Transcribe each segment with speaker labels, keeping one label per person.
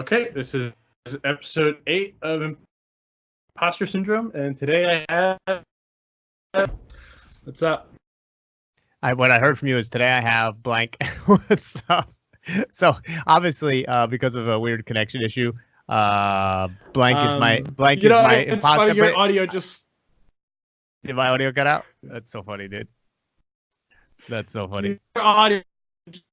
Speaker 1: Okay, this is episode 8 of Imposter Syndrome, and today I have... What's up?
Speaker 2: What I heard from you is today I have blank. What's up? So obviously, because of a weird connection issue, blank is my
Speaker 1: it's
Speaker 2: imposter.
Speaker 1: funny, your audio just...
Speaker 2: Did my audio cut out? That's so funny, dude. That's so funny.
Speaker 1: Your audio,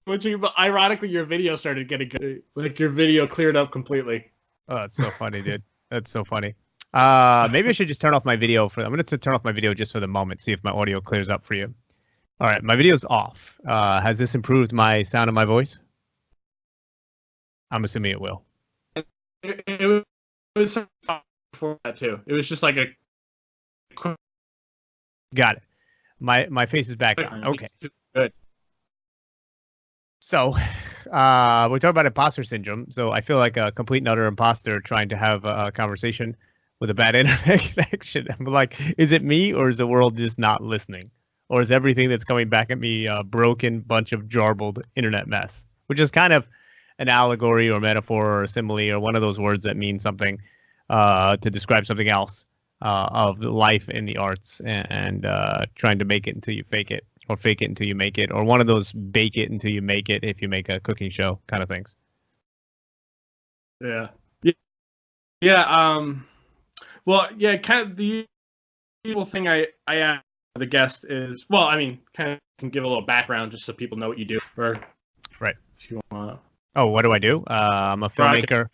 Speaker 1: but ironically, your video started getting good. Like, your video cleared up completely.
Speaker 2: Oh, that's so funny, dude. That's so funny. Maybe I should just turn off my video I'm going to turn off my video just for the moment, see if my audio clears up for you. All right, my video's off. Has this improved my sound of my voice? I'm assuming it will.
Speaker 1: It was before that too. It was just like a...
Speaker 2: Got it. My face is back on. Okay.
Speaker 1: Good.
Speaker 2: So, we're talking about imposter syndrome. So I feel like a complete and utter imposter trying to have a conversation with a bad internet connection. I'm like, is it me or is the world just not listening? Or is everything that's coming back at me a broken bunch of jarbled internet mess? Which is kind of an allegory or metaphor or a simile or one of those words that means something to describe something else of life in the arts and trying to make it until you fake it, or fake it until you make it, or one of those bake it until you make it if you make a cooking show kind of things.
Speaker 1: Yeah. Well, yeah, kind of the usual thing I ask the guest is, well, I mean, kind of can give a little background just so people know what you do. Or,
Speaker 2: right.
Speaker 1: If you want.
Speaker 2: Oh, what do I do? I'm a filmmaker.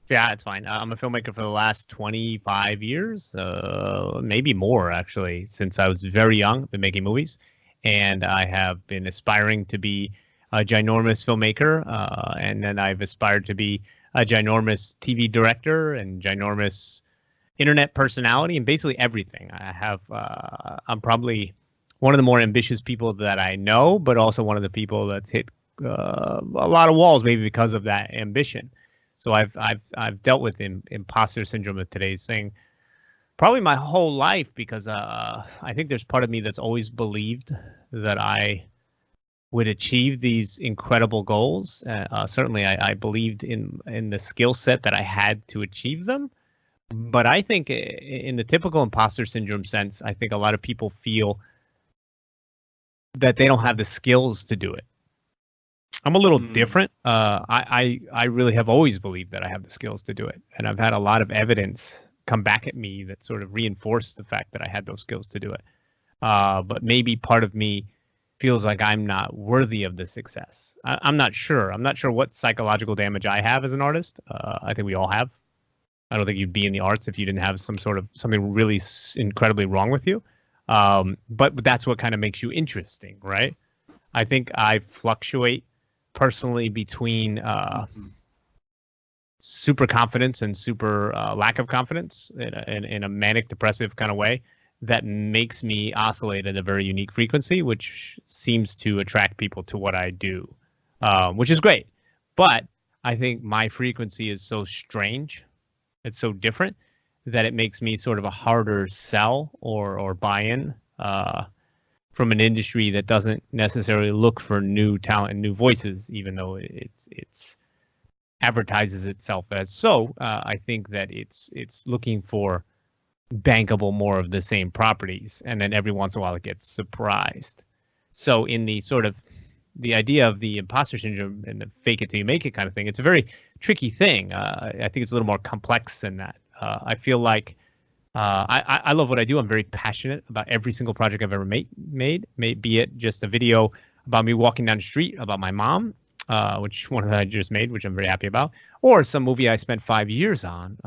Speaker 2: Yeah, it's fine. I'm a filmmaker for the last 25 years, maybe more, actually, since I was very young. I've been making movies, and I have been aspiring to be a ginormous filmmaker, and then I've aspired to be a ginormous TV director and ginormous internet personality, and basically everything. I'm probably one of the more ambitious people that I know, but also one of the people that's hit a lot of walls, maybe because of that ambition. So I've dealt with imposter syndrome of today's thing probably my whole life, because I think there's part of me that's always believed that I would achieve these incredible goals. Certainly I believed in the skill set that I had to achieve them. But I think in the typical imposter syndrome sense, I think a lot of people feel that they don't have the skills to do it. I'm a little different. I really have always believed that I have the skills to do it. And I've had a lot of evidence come back at me that sort of reinforced the fact that I had those skills to do it. But maybe part of me feels like I'm not worthy of the success. I'm not sure. I'm not sure what psychological damage I have as an artist. I think we all have. I don't think you'd be in the arts if you didn't have something really incredibly wrong with you. But that's what kind of makes you interesting, right? I think I fluctuate personally between super confidence and super lack of confidence in a manic depressive kind of way that makes me oscillate at a very unique frequency, which seems to attract people to what I do, which is great. But I think my frequency is so strange, it's so different, that it makes me sort of a harder sell or buy in from an industry that doesn't necessarily look for new talent and new voices, even though it's advertises itself as so. I think that it's looking for bankable more of the same properties, and then every once in a while it gets surprised. So in the sort of the idea of the imposter syndrome and the fake it till you make it kind of thing, it's a very tricky thing. I think it's a little more complex than that. I feel like I love what I do. I'm very passionate about every single project I've ever made, be it just a video about me walking down the street about my mom, which one that I just made, which I'm very happy about, or some movie I spent 5 years on.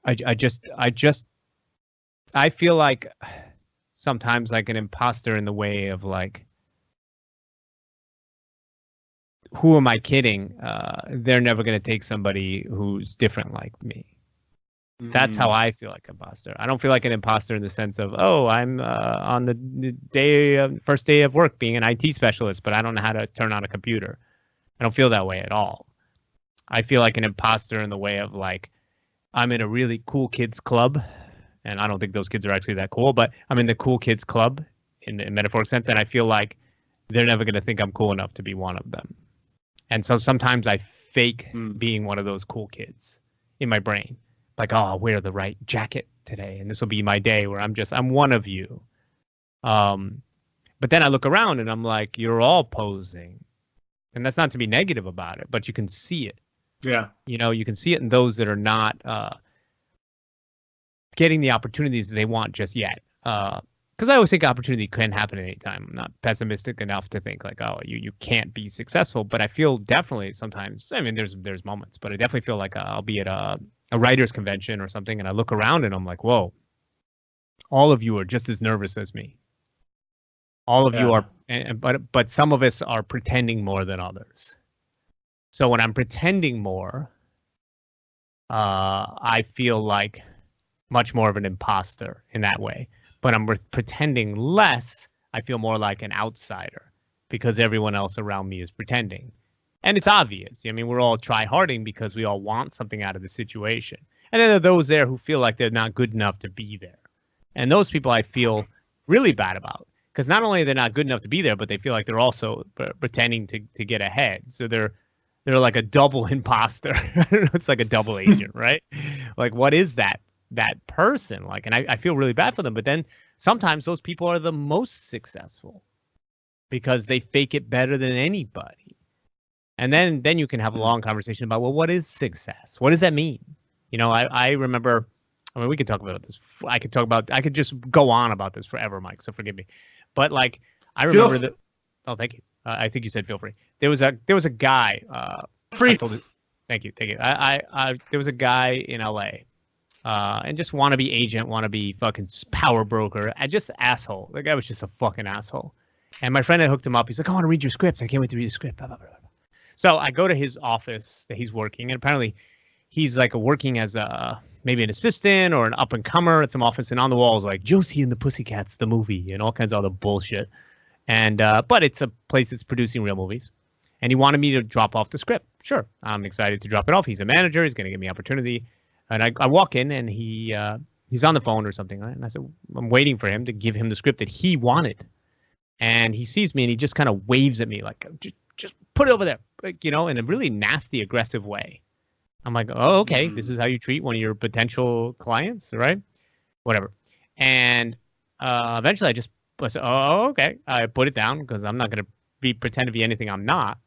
Speaker 2: I feel like sometimes like an imposter in the way of like, who am I kidding? They're never going to take somebody who's different like me. That's how I feel like imposter. I don't feel like an imposter in the sense of, oh, I'm on the first day of work being an IT specialist, but I don't know how to turn on a computer. I don't feel that way at all. I feel like an imposter in the way of like, I'm in a really cool kids club, and I don't think those kids are actually that cool, but I'm in the cool kids club in the metaphoric sense, and I feel like they're never going to think I'm cool enough to be one of them. And so sometimes I fake being one of those cool kids in my brain. Like, oh, I'll wear the right jacket today, and this will be my day where I'm one of you. But then I look around and I'm like, you're all posing. And that's not to be negative about it, but you can see it.
Speaker 1: Yeah.
Speaker 2: You know, you can see it in those that are not getting the opportunities they want just yet. Because I always think opportunity can happen at any time. I'm not pessimistic enough to think like, oh, you can't be successful. But I feel definitely sometimes, I mean, there's moments, but I definitely feel like I'll be at a writer's convention or something, and I look around and I'm like, whoa, all of you are just as nervous as me. All of you are, but some of us are pretending more than others. So when I'm pretending more, I feel like much more of an imposter in that way. But I'm pretending less, I feel more like an outsider because everyone else around me is pretending. And it's obvious. I mean, we're all try-harding because we all want something out of the situation. And then there are those there who feel like they're not good enough to be there. And those people I feel really bad about. Because not only are they not good enough to be there, but they feel like they're also pretending to get ahead. So they're like a double imposter. I don't know, it's like a double agent, right? Like, what is that person like? And I feel really bad for them. But then sometimes those people are the most successful because they fake it better than anybody. And then you can have a long conversation about, well, what is success? What does that mean? You know, I remember, I mean, we could talk about this. I could just go on about this forever, Mike. So forgive me. But like, I remember that. Oh, thank you. I think you said feel free. There was a guy.
Speaker 1: Free.
Speaker 2: Thank you. There was a guy in LA, and just wannabe agent, wannabe fucking power broker. Just asshole. The guy was just a fucking asshole. And my friend had hooked him up. He's like, I want to read your script. I can't wait to read the script. Blah, blah, blah, blah. So I go to his office that he's working, and apparently he's like working as maybe an assistant or an up and comer at some office, and on the wall is like Josie and the Pussycats, the movie, and all kinds of other bullshit. And but it's a place that's producing real movies, and he wanted me to drop off the script. Sure, I'm excited to drop it off. He's a manager. He's going to give me opportunity. And I walk in, and he's on the phone or something, right? And I said, I'm waiting for him to give him the script that he wanted. And he sees me, and he just kind of waves at me like, just put it over there, like, you know, in a really nasty, aggressive way. I'm like, oh, okay, this is how you treat one of your potential clients, right? Whatever. And eventually I said, oh, okay. I put it down because I'm not going to pretend to be anything I'm not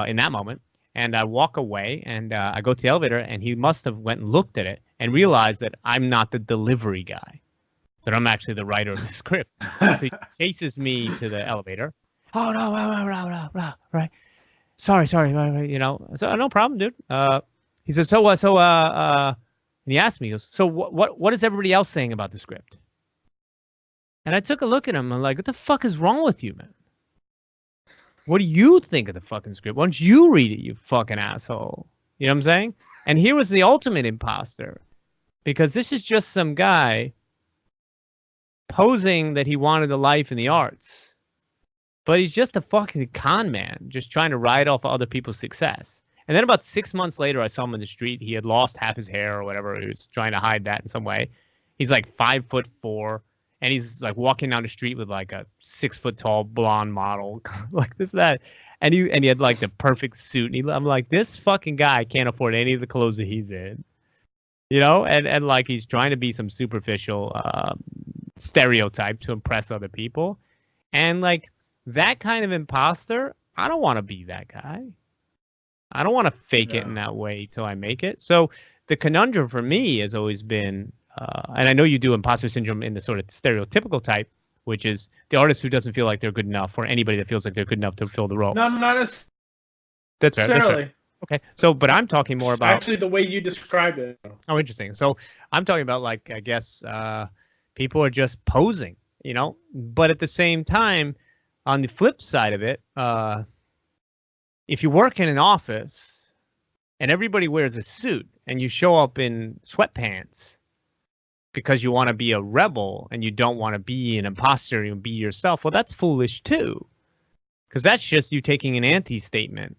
Speaker 2: in that moment. And I walk away, and I go to the elevator, and he must have went and looked at it and realized that I'm not the delivery guy, that I'm actually the writer of the script. So he chases me to the elevator. Oh, no, right. Sorry, you know. So no problem, dude. He says, and he asked me, he goes, so what is everybody else saying about the script? And I took a look at him. I'm like, what the fuck is wrong with you, man? What do you think of the fucking script? Why don't you read it, you fucking asshole? You know what I'm saying? And here was the ultimate imposter, because this is just some guy posing that he wanted a life in the arts. But he's just a fucking con man, just trying to ride off other people's success. And then about 6 months later, I saw him in the street. He had lost half his hair or whatever. He was trying to hide that in some way. He's like 5'4", and he's like walking down the street with like a 6 foot tall blonde model, like this, that. And he had like the perfect suit. And I'm like, this fucking guy can't afford any of the clothes that he's in, you know? And like, he's trying to be some superficial stereotype to impress other people. And like, that kind of imposter, I don't want to be that guy. I don't want to fake it in that way till I make it. So the conundrum for me has always been, and I know you do imposter syndrome in the sort of stereotypical type, which is the artist who doesn't feel like they're good enough, or anybody that feels like they're good enough to fill the role.
Speaker 1: No, not necessarily.
Speaker 2: That's fair. Okay. So, but I'm talking more about
Speaker 1: actually the way you described it.
Speaker 2: Oh, interesting. So I'm talking about, like, I guess people are just posing, you know, but at the same time, on the flip side of it, if you work in an office and everybody wears a suit and you show up in sweatpants because you want to be a rebel and you don't want to be an imposter and be yourself, well, that's foolish too. Because that's just you taking an anti-statement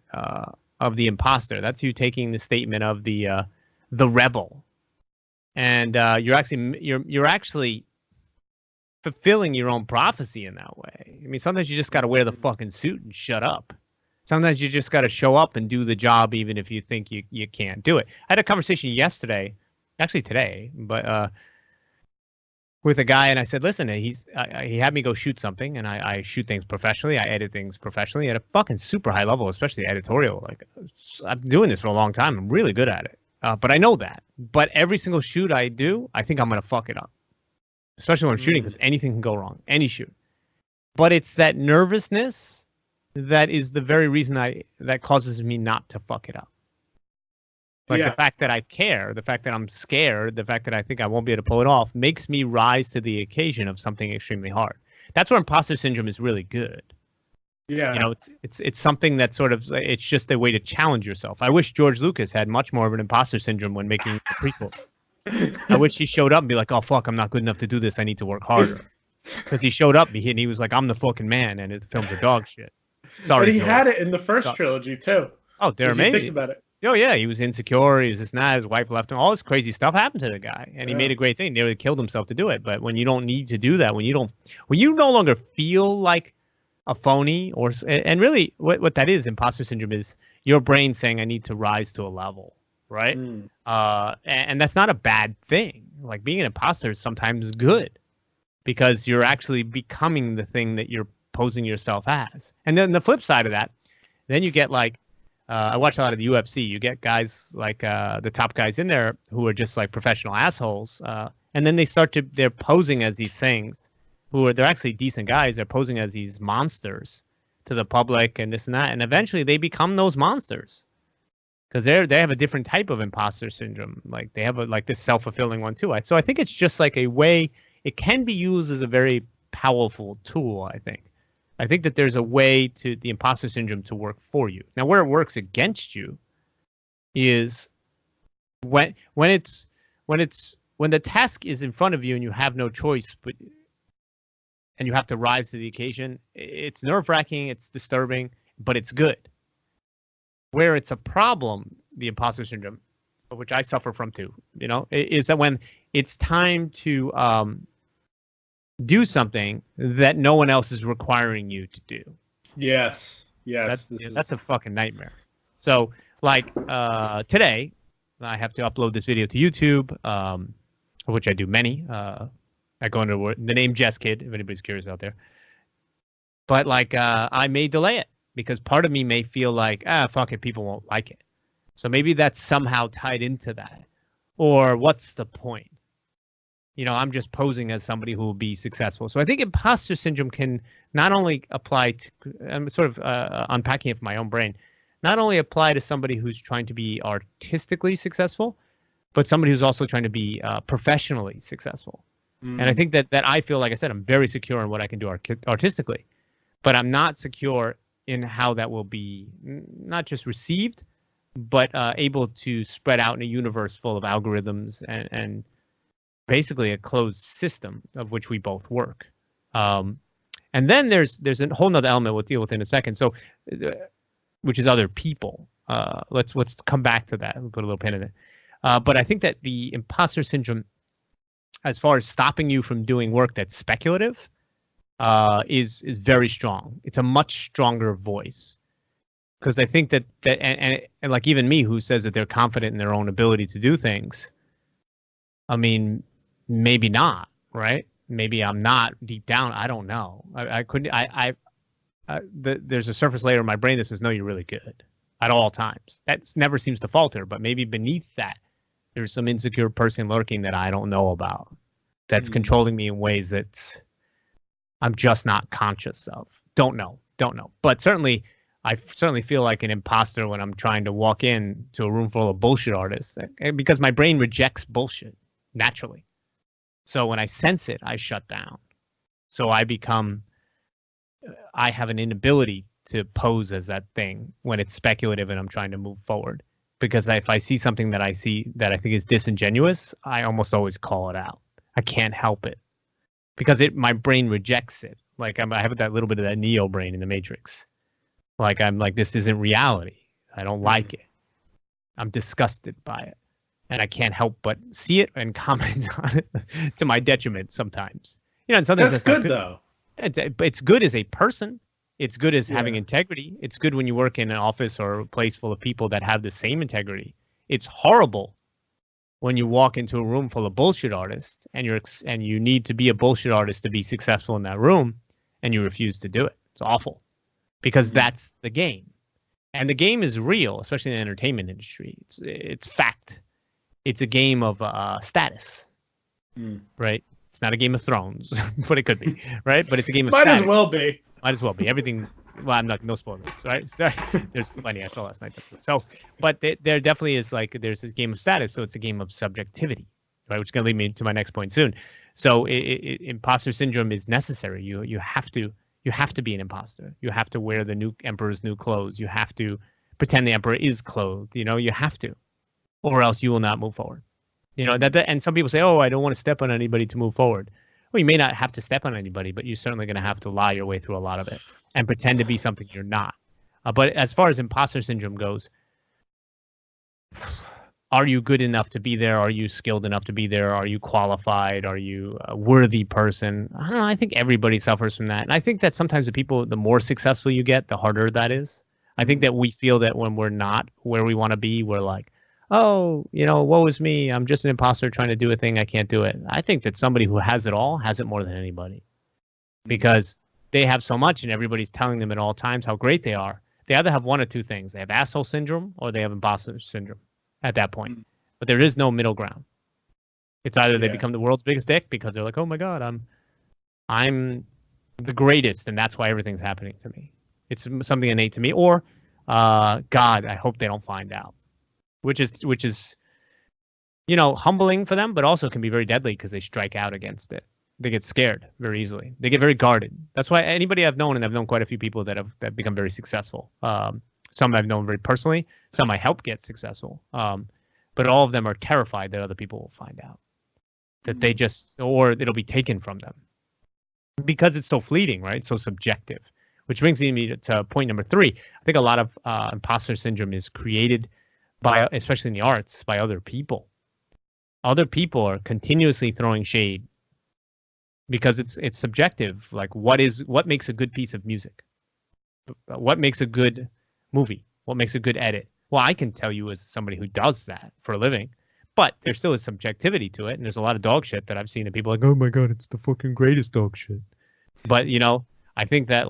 Speaker 2: of the imposter. That's you taking the statement of the rebel, and you're actually fulfilling your own prophecy in that way. I mean, sometimes you just got to wear the fucking suit and shut up. Sometimes you just got to show up and do the job, even if you think you can't do it. I had a conversation yesterday, actually today, but with a guy, and I said, listen, he had me go shoot something, and I shoot things professionally. I edit things professionally at a fucking super high level, especially editorial. Like, I'm doing this for a long time. I'm really good at it. But I know that. But every single shoot I do, I think I'm going to fuck it up, especially when I'm shooting, because anything can go wrong, any shoot. But it's that nervousness that is the very reason that causes me not to fuck it up. Like the fact that I care, the fact that I'm scared, the fact that I think I won't be able to pull it off makes me rise to the occasion of something extremely hard. That's where imposter syndrome is really good.
Speaker 1: Yeah.
Speaker 2: You know, it's something that sort of, it's just a way to challenge yourself. I wish George Lucas had much more of an imposter syndrome when making the prequel. I wish he showed up and be like, oh, fuck, I'm not good enough to do this. I need to work harder. Because he showed up and he was like, I'm the fucking man. And the films are dog shit. Sorry.
Speaker 1: But he had it in the first trilogy, too.
Speaker 2: Oh, they're amazing.
Speaker 1: Think about it.
Speaker 2: Oh, yeah, he was insecure. He was this and that. His wife left him. All this crazy stuff happened to the guy. And he made a great thing. He nearly killed himself to do it. But when you don't need to do that, when you no longer feel like a phony, and really what that is, imposter syndrome, is your brain saying, I need to rise to a level, right? And that's not a bad thing. Like, being an imposter is sometimes good because you're actually becoming the thing that you're posing yourself as. And then the flip side of that, then you get like, I watch a lot of the UFC. You get guys like the top guys in there who are just like professional assholes. And then they're posing as these things they're actually decent guys. They're posing as these monsters to the public and this and that. And eventually they become those monsters because they have a different type of imposter syndrome. Like they have like this self-fulfilling one too. So I think it's just like a way, it can be used as a very powerful tool, I think. I think that there's a way to the imposter syndrome to work for you. Now, where it works against you is when the task is in front of you and you have no choice, and you have to rise to the occasion. It's nerve-wracking, it's disturbing, but it's good. Where it's a problem, the imposter syndrome, which I suffer from too, you know, is that when it's time to do something that no one else is requiring you to do.
Speaker 1: Yes.
Speaker 2: That's a fucking nightmare. So, like today, I have to upload this video to YouTube, which I do many. I go under the name Jess Kid, if anybody's curious out there. But like, I may delay it because part of me may feel like, fuck it, people won't like it. So maybe that's somehow tied into that. Or what's the point? You know, I'm just posing as somebody who will be successful. So I think imposter syndrome can not only apply to, I'm sort of unpacking it from my own brain, not only apply to somebody who's trying to be artistically successful, but somebody who's also trying to be professionally successful. And I think that I feel, like I said, I'm very secure in what I can do artistically, but I'm not secure in how that will be not just received, but able to spread out in a universe full of algorithms and basically a closed system of which we both work. And then there's a whole nother element we'll deal with in a second. So, which is other people. Let's come back to that. We'll put a little pin in it. But I think that the imposter syndrome, as far as stopping you from doing work that's speculative, is very strong. It's a much stronger voice, because I think that and like even me, who says that they're confident in their own ability to do things. I mean, maybe not, right? Maybe I'm not deep down. I don't know. I couldn't. There's a surface layer of my brain that says, no, you're really good at all times. That never seems to falter. But maybe beneath that, there's some insecure person lurking that I don't know about, that's controlling me in ways that I'm just not conscious of. Don't know. But certainly, I feel like an imposter when I'm trying to walk in to a room full of bullshit artists, because my brain rejects bullshit naturally. So when I sense it, I shut down. So I have an inability to pose as that thing when it's speculative and I'm trying to move forward. Because if I see something that I think is disingenuous, I almost always call it out. I can't help it because my brain rejects it. Like I have that little bit of that Neo brain in the Matrix. Like I'm like, this isn't reality. I don't like it. I'm disgusted by it, and I can't help but see it and comment on it to my detriment sometimes. You know, and sometimes
Speaker 1: that's good though.
Speaker 2: It's good as a person. It's good as having integrity. It's good when you work in an office or a place full of people that have the same integrity. It's horrible when you walk into a room full of bullshit artists and you need to be a bullshit artist to be successful in that room and you refuse to do it. It's awful because that's the game. And the game is real, especially in the entertainment industry. It's fact. It's a game of status, right? It's not a Game of Thrones, but it could be, right? But it's a game of status.
Speaker 1: Might as well be.
Speaker 2: Might as well be. Everything. Well, I'm not. No spoilers, right? So, there's plenty I saw last night. So, but there definitely is there's a game of status. So it's a game of subjectivity, right? Which is going to lead me to my next point soon. So imposter syndrome is necessary. You have to be an imposter. You have to wear the new emperor's new clothes. You have to pretend the emperor is clothed. You have to, or else you will not move forward. And some people say, oh, I don't want to step on anybody to move forward. Well, you may not have to step on anybody, but you're certainly going to have to lie your way through a lot of it and pretend to be something you're not. But as far as imposter syndrome goes, are you good enough to be there? Are you skilled enough to be there? Are you qualified? Are you a worthy person? I don't know. I think everybody suffers from that. And I think that sometimes the more successful you get, the harder that is. I think that we feel that when we're not where we want to be, we're like, oh, woe is me. I'm just an imposter trying to do a thing. I can't do it. I think that somebody who has it all has it more than anybody because they have so much and everybody's telling them at all times how great they are. They either have one or two things. They have asshole syndrome or they have imposter syndrome at that point. But there is no middle ground. It's either they become the world's biggest dick because they're like, oh my God, I'm the greatest and that's why everything's happening to me. It's something innate to me. Or, God, I hope they don't find out. Which is, humbling for them, but also can be very deadly because they strike out against it. They get scared very easily. They get very guarded. That's why anybody I've known, and I've known quite a few people that have become very successful. Some I've known very personally. Some I helped get successful. But all of them are terrified that other people will find out. That or it'll be taken from them. Because it's so fleeting, right? So subjective. Which brings me to point number 3. I think a lot of imposter syndrome is created by, especially in the arts, by other people. Other people are continuously throwing shade because it's subjective. Like what makes a good piece of music? What makes a good movie? What makes a good edit? Well, I can tell you as somebody who does that for a living, but there still is subjectivity to it. And there's a lot of dog shit that I've seen and people are like, oh my God, it's the fucking greatest dog shit. But, I think that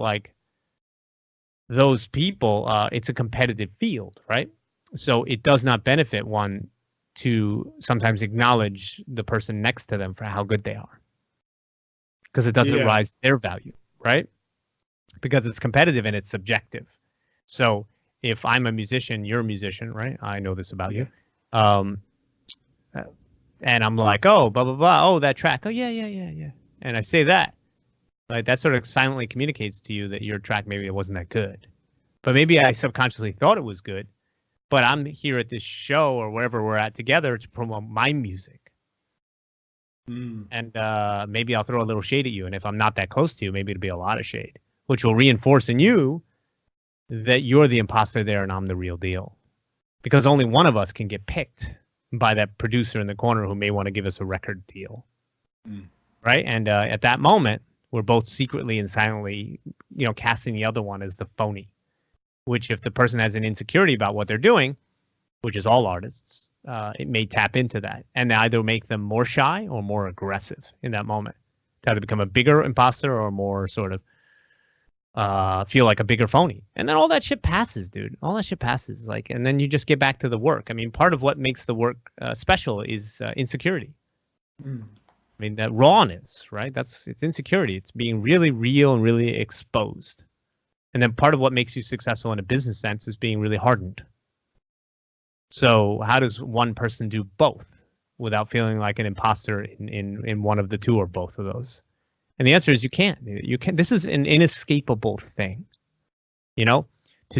Speaker 2: those people, it's a competitive field, right? So it does not benefit one to sometimes acknowledge the person next to them for how good they are. Because it doesn't rise their value, right? Because it's competitive and it's subjective. So if I'm a musician, you're a musician, right? I know this about you. And I'm like, oh, blah, blah, blah. Oh, that track. Oh, yeah. And I say that. Like that sort of silently communicates to you that your track, maybe it wasn't that good. But maybe I subconsciously thought it was good. But I'm here at this show or wherever we're at together to promote my music. And maybe I'll throw a little shade at you. And if I'm not that close to you, maybe it'll be a lot of shade, which will reinforce in you that you're the imposter there and I'm the real deal. Because only one of us can get picked by that producer in the corner who may want to give us a record deal. Right? And at that moment, we're both secretly and silently, casting the other one as the phony. Which if the person has an insecurity about what they're doing, which is all artists, it may tap into that and either make them more shy or more aggressive in that moment to either become a bigger imposter or more sort of feel like a bigger phony. And then all that shit passes, dude. All that shit passes. And then you just get back to the work. I mean, part of what makes the work special is insecurity. I mean, that rawness, right? It's insecurity. It's being really real and really exposed. And then part of what makes you successful in a business sense is being really hardened. So how does one person do both without feeling like an imposter in one of the two or both of those? And the answer is you can't. You can't. This is an inescapable thing. To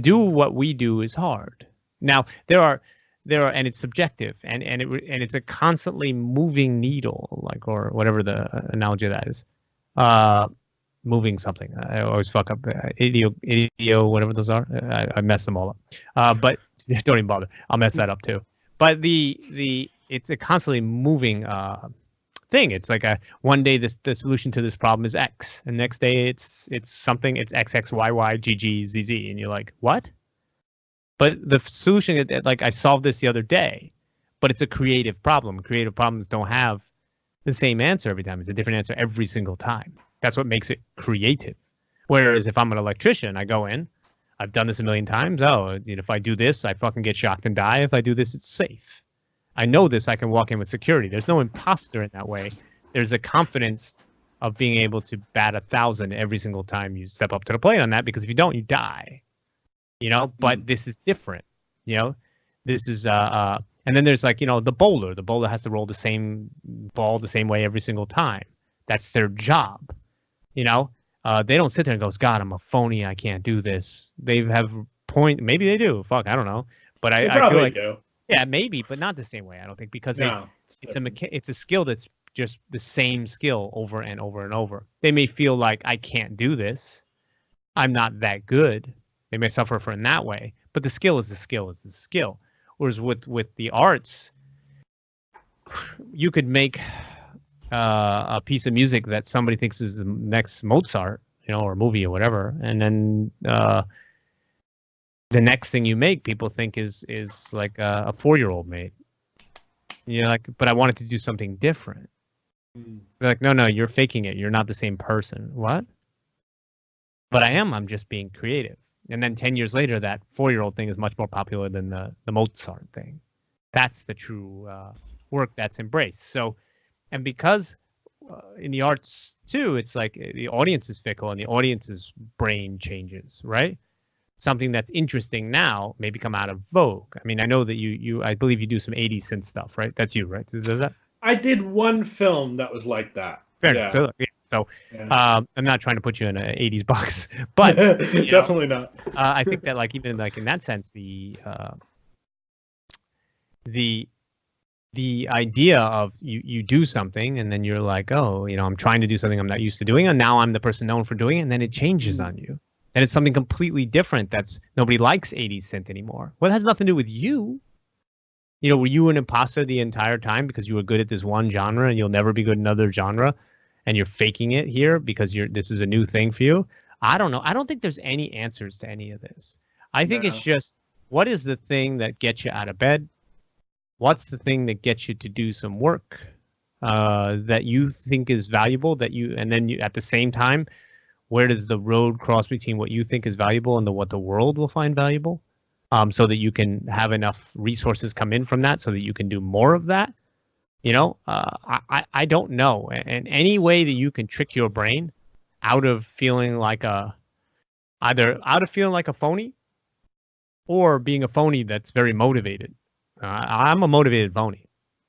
Speaker 2: do what we do is hard. Now there are, and it's subjective, and it's a constantly moving needle, or whatever the analogy of that is. Moving something. I always fuck up. Idio, whatever those are. I mess them all up. But don't even bother. I'll mess that up too. But it's a constantly moving thing. It's like one day the solution to this problem is X, and next day it's something, it's X X Y Y G G Z Z, and you're like, what? But the solution, like I solved this the other day, but it's a creative problem. Creative problems don't have the same answer every time. It's a different answer every single time. That's what makes it creative. Whereas if I'm an electrician, I go in, I've done this a million times. Oh, if I do this, I fucking get shocked and die. If I do this, it's safe. I know this, I can walk in with security. There's no imposter in that way. There's a confidence of being able to bat 1,000 every single time you step up to the plate on that, because if you don't, you die. But this is different. This is and then there's like, the bowler. The bowler has to roll the same ball the same way every single time. That's their job. They don't sit there and goes, God, I'm a phony, I can't do this. They have maybe they do. Fuck, I don't know. But I feel like
Speaker 1: do.
Speaker 2: Yeah, maybe, but not the same way, I don't think, because it's a skill that's just the same skill over and over and over. They may feel like, I can't do this, I'm not that good. They may suffer from that way, but the skill is the skill is the skill. Whereas with the arts, you could make a piece of music that somebody thinks is the next Mozart, or movie or whatever, and then the next thing you make, people think is like a 4-year-old made. But I wanted to do something different. They're like, no, you're faking it. You're not the same person. What? But I am. I'm just being creative. And then 10 years later, that 4-year-old thing is much more popular than the Mozart thing. That's the true work that's embraced. So, and because in the arts too, it's like the audience is fickle and the audience's brain changes, right? Something that's interesting now may become out of vogue. I mean, I know that I believe you do some 80s synth stuff, right? That's you, right? Does that?
Speaker 1: I did one film that was like that.
Speaker 2: Fair enough. So I'm not trying to put you in an 80s box, but
Speaker 1: definitely not.
Speaker 2: I think that like even like in that sense, the idea of you do something and then you're like, oh, I'm trying to do something I'm not used to doing, and now I'm the person known for doing it, and then it changes on you. And it's something completely different. Nobody likes 80s synth anymore. Well, it has nothing to do with you. Were you an imposter the entire time because you were good at this one genre and you'll never be good in another genre, and you're faking it here because this is a new thing for you? I don't know. I don't think there's any answers to any of this. I think it's just, what is the thing that gets you out of bed? What's the thing that gets you to do some work that you think is valuable, and then at the same time, where does the road cross between what you think is valuable and what the world will find valuable, so that you can have enough resources come in from that so that you can do more of that? I don't know. And any way that you can trick your brain out of feeling like either out of feeling like a phony or being a phony that's very motivated. I'm a motivated phony,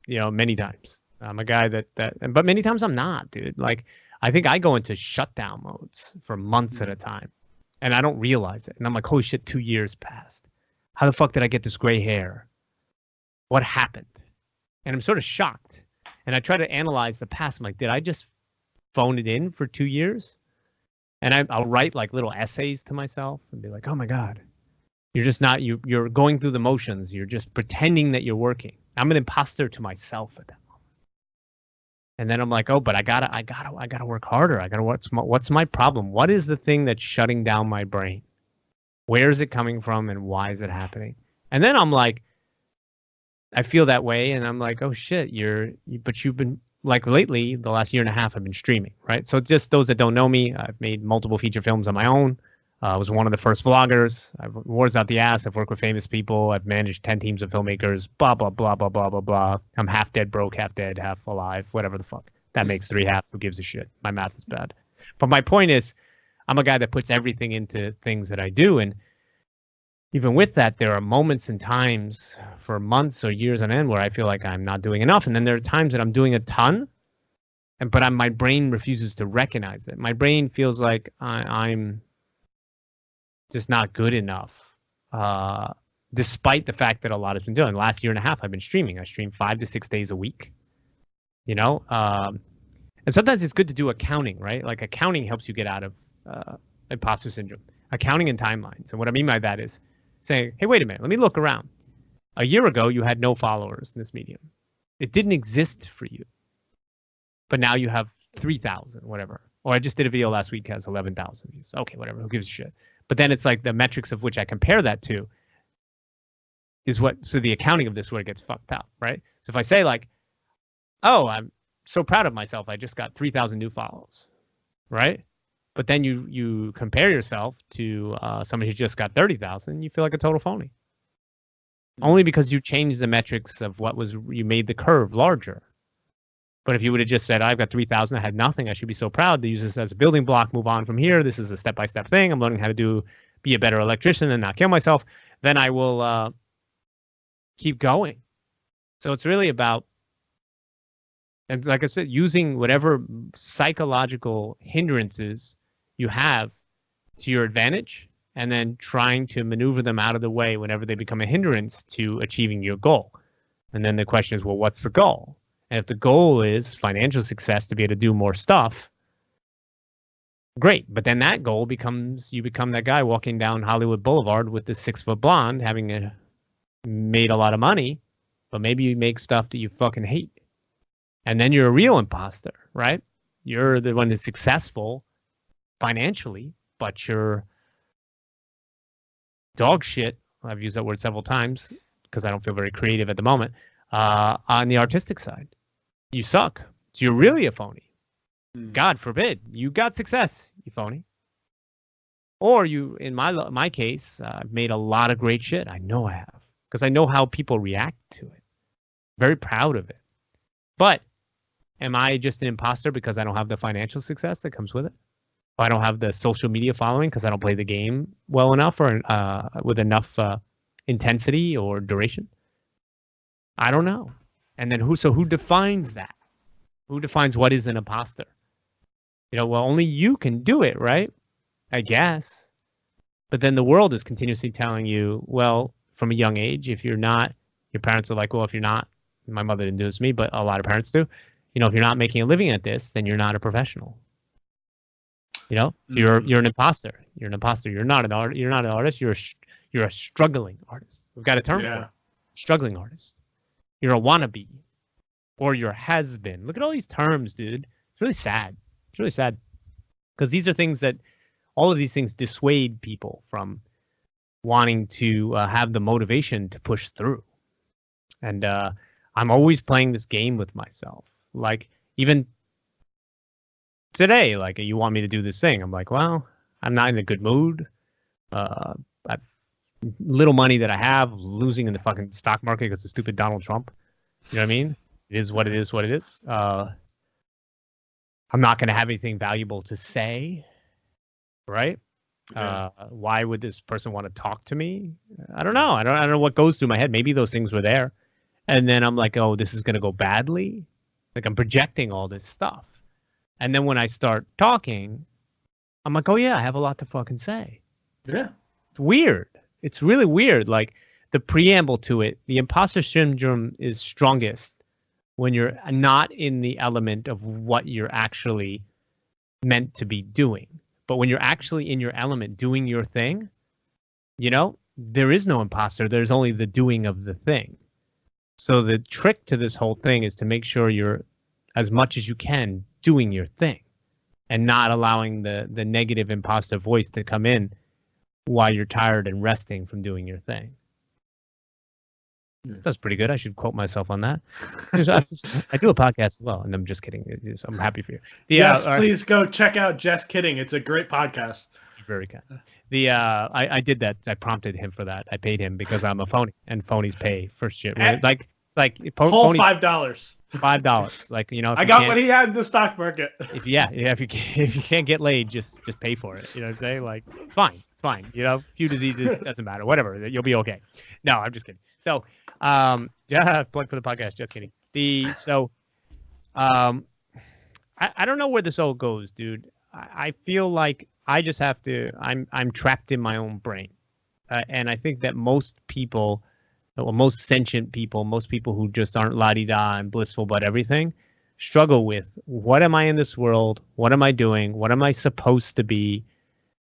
Speaker 2: many times. I'm a guy but many times I'm not, dude. Like, I think I go into shutdown modes for months at a time, and I don't realize it. And I'm like, holy shit, 2 years passed. How the fuck did I get this gray hair? What happened? And I'm sort of shocked. And I try to analyze the past. I'm like, did I just phone it in for 2 years? And I'll write like little essays to myself and be like, oh my God, you're just not, you're going through the motions. You're just pretending that you're working. I'm an imposter to myself at that. And then I'm like, oh, but I gotta work harder. What's my problem? What is the thing that's shutting down my brain? Where is it coming from, and why is it happening? And then I'm like, I feel that way, and I'm like, oh shit, but you've been like lately, the last year and a half, I've been streaming, right? So just those that don't know me, I've made multiple feature films on my own. I was one of the first vloggers. I've words out the ass. I've worked with famous people. I've managed 10 teams of filmmakers. Blah, blah, blah, blah, blah, blah, blah. I'm half dead broke, half dead, half alive, whatever the fuck. That makes 3 halves. Who gives a shit? My math is bad. But my point is, I'm a guy that puts everything into things that I do. And even with that, there are moments and times for months or years on end where I feel like I'm not doing enough. And then there are times that I'm doing a ton, but my brain refuses to recognize it. My brain feels like I'm just not good enough, despite the fact that a lot has been doing. The last year and a half, I've been streaming. I stream 5 to 6 days a week, and sometimes it's good to do accounting, right? Like accounting helps you get out of imposter syndrome. Accounting and timelines. And what I mean by that is saying, hey, wait a minute, let me look around. A year ago, you had no followers in this medium. It didn't exist for you. but now you have 3,000, whatever. Or I just did a video last week that has 11,000 views. Okay, whatever. Who gives a shit? But then it's like the metrics of which I compare that to is what, so the accounting of this is where it gets fucked up, right? So if I say like, oh, I'm so proud of myself, I just got 3,000 new follows, right? But then you compare yourself to somebody who just got 30,000, you feel like a total phony. Only because you changed the metrics of what was, you made the curve larger. But if you would have just said, I've got 3,000, I had nothing, I should be so proud to use this as a building block, move on from here. This is a step-by-step thing. I'm learning how to be a better electrician and not kill myself. Then I will keep going. So it's really about, and like I said, using whatever psychological hindrances you have to your advantage, and then trying to maneuver them out of the way whenever they become a hindrance to achieving your goal. And then the question is, well, what's the goal? And if the goal is financial success to be able to do more stuff, great. But then that goal becomes, you become that guy walking down Hollywood Boulevard with this 6-foot blonde, having made a lot of money, but maybe you make stuff that you fucking hate. And then you're a real imposter, right? You're the one that's successful financially, but you're dog shit. I've used that word several times because I don't feel very creative at the moment. On the artistic side, you suck. So you're really a phony. God forbid you got success, you phony. Or you, in my case, I've made a lot of great shit. I know I have, because I know how people react to it. Very proud of it. But am I just an imposter because I don't have the financial success that comes with it? Or I don't have the social media following because I don't play the game well enough or with enough intensity or duration? I don't know. And then who defines that? Who defines what is an imposter? You know, well, only you can do it, right? I guess. But then the world is continuously telling you, well, from a young age, if you're not, your parents are like, well, if you're not, my mother didn't do this to me, but a lot of parents do. You know, if you're not making a living at this, then you're not a professional. You know, so you're an imposter. You're an imposter. You're not an artist. You're not an artist. You're a struggling artist. We've got a term for it. Struggling artist. You're a wannabe, or you're has been. Look at all these terms, dude. It's really sad. It's really sad because these are things that, all of these things dissuade people from wanting to have the motivation to push through. And I'm always playing this game with myself. Like even today, like, you want me to do this thing. I'm like, well, I'm not in a good mood. Little money that I have, losing in the fucking stock market because of stupid Donald Trump. You know what I mean? It is what it is, what it is. I'm not going to have anything valuable to say, right? Yeah. Why would this person want to talk to me? I don't know. I don't know what goes through my head. Maybe those things were there. And then I'm like, oh, this is going to go badly. Like, I'm projecting all this stuff. And then when I start talking, I'm like, oh, yeah, I have a lot to fucking say.
Speaker 1: Yeah.
Speaker 2: It's weird. It's really weird. Like, the preamble to it, the imposter syndrome is strongest when you're not in the element of what you're actually meant to be doing. But when you're actually in your element doing your thing, you know, there is no imposter. There's only the doing of the thing. So the trick to this whole thing is to make sure you're, as much as you can, doing your thing and not allowing the negative imposter voice to come in while you're tired and resting from doing your thing. That's pretty good. I should quote myself on that. I do a podcast as well, and I'm just kidding. I'm happy for you.
Speaker 1: Yes, please go check out Just Kidding. It's a great podcast.
Speaker 2: Very kind. I did that. I prompted him for that. I paid him because I'm a phony, and phonies pay for shit. Like
Speaker 1: whole $5.
Speaker 2: $5. Like, you know,
Speaker 1: I got what he had in the stock market.
Speaker 2: If you can't get laid, just pay for it. You know what I'm saying? Like, it's fine. It's fine. You know, few diseases doesn't matter. Whatever. You'll be okay. No, I'm just kidding. So, yeah, plug for the podcast. Just kidding. I don't know where this all goes, dude. I feel like I just have to. I'm trapped in my own brain, and I think that most people, well, most sentient people, most people who just aren't la-di-da and blissful about everything, struggle with, what am I in this world? What am I doing? What am I supposed to be?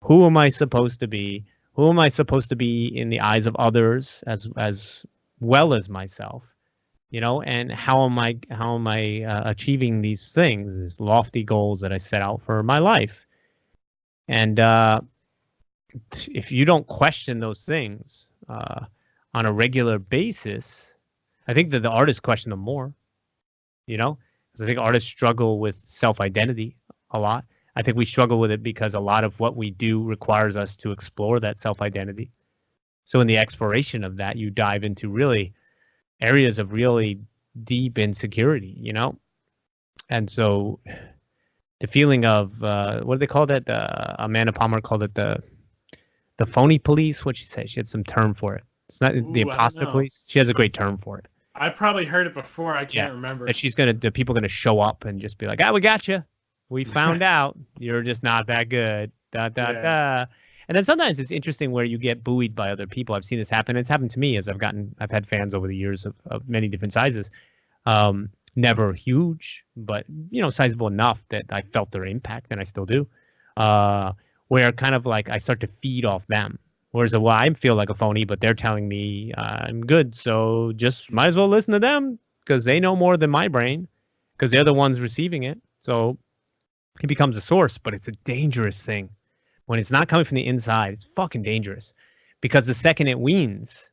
Speaker 2: Who am I supposed to be? Who am I supposed to be in the eyes of others as well as myself? you know, and how am I achieving these things, these lofty goals that I set out for my life? And if you don't question those things on a regular basis, I think that the artists question them more, you know, because I think artists struggle with self-identity a lot. I think we struggle with it because a lot of what we do requires us to explore that self-identity. So in the exploration of that, you dive into really areas of really deep insecurity, you know? And so the feeling of, what do they call that? Amanda Palmer called it the phony police. What'd she say? She had some term for it. It's not the imposter police. She has a great term for it.
Speaker 1: I probably heard it before. I can't remember.
Speaker 2: That the people gonna show up and just be like, we got you. We found out you're just not that good. Da. And then sometimes it's interesting where you get buoyed by other people. I've seen this happen. It's happened to me as I've had fans over the years of many different sizes. Never huge, but, you know, sizable enough that I felt their impact, and I still do. Where kind of like I start to feed off them. Whereas, I feel like a phony, but they're telling me I'm good. So just might as well listen to them because they know more than my brain because they're the ones receiving it. So it becomes a source, but it's a dangerous thing. When it's not coming from the inside, it's fucking dangerous because the second it weans,